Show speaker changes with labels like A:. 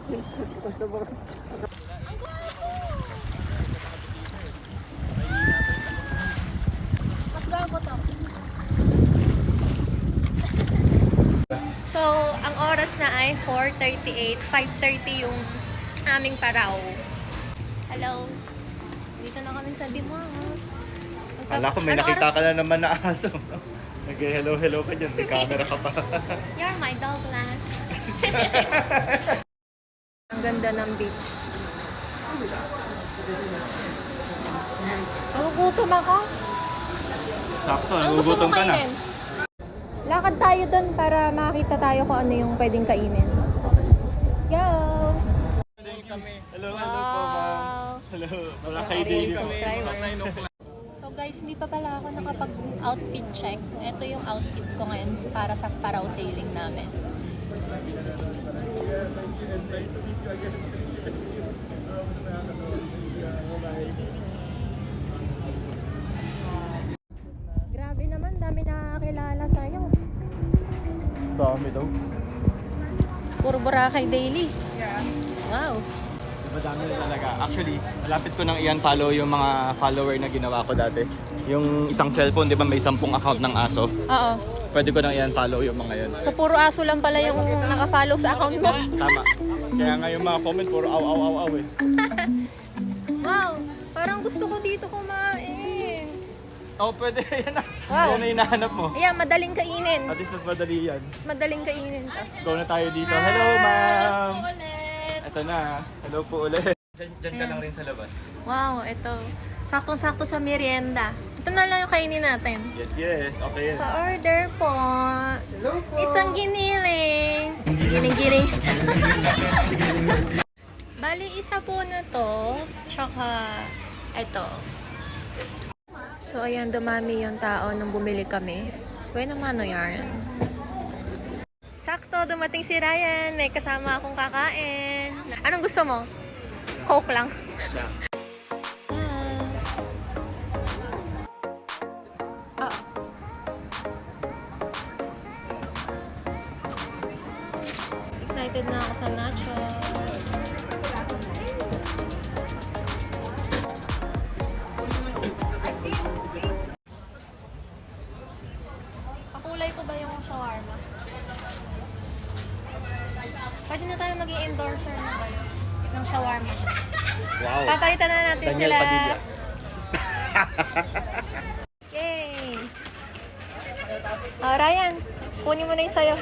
A: Mas gago to. So, ang oras na ay 4:38. 5:30 yung aming paraw. Hello. Dito na kami sa Dimao.
B: Kala ko may nakita ka na naman na aso. Nag-hello ka dyan, may camera ka pa.
A: You're my dog last. Ang ganda ng beach. Nagugutom ako.
B: Sakto,
A: Anong gusto
B: nagugutom
A: mo
B: ka na.
A: kainin? Lakad tayo doon para makita tayo kung ano yung pwedeng kainin. Let's go!
B: Hello, hello po ma'am. Hello, wala kay Daily po.
A: So guys, hindi pa pala ako nakapag-outfit check. Ito yung outfit ko ngayon para sa paraw sailing namin. Grabe naman, dami nakakilala sa'yo.
B: Dami daw.
A: Puro Boracay daily.
B: Yeah.
A: Wow.
B: Madami na talaga. Actually, malapit ko nang i-unfollow yung mga follower na ginawa ko dati. Yung isang cellphone, di ba may 10 account ng aso?
A: Oo.
B: Pwede ko nang i-unfollow yung mga yun.
A: So puro aso lang pala yung naka-follow sa account mo.
B: Tama. Kaya nga yung mga comment, puro aw eh.
A: Wow, parang gusto ko dito kumain.
B: Oh, pwede. Yan na.
A: Wow.
B: Yan na hinahanap mo.
A: Ayan, madaling kainin.
B: At least mas madali yan.
A: Mas madaling kainin to.
B: Go na tayo dito. Hello, ma'am!
A: Ulit.
B: Ito na. Hello po ulit. Diyan ka lang rin sa labas.
A: Wow, ito. Saktong-sakto sa merienda. Ito na lang yung kainin natin.
B: Yes. Okay yan.
A: Pa-order po. Isang giniling. Gining-gining. Bali, isa po na to. Tsaka, ito. So, ayan, dumami yung tao nung bumili kami. Pwede naman ano yan. Sakto, dumating si Ryan. May kasama akong kakain. Anong gusto mo? Coke lang. Ah. Excited na ako sa nachos. Kakulay ko ba yung shawarma? Pwede na tayo maging endorser na kayo ng shawarma.
B: Wow.
A: Papalitan na natin
B: Daniel
A: sila.
B: Padilla.
A: Yay! Oh, Ryan, kunin mo na yung sayo.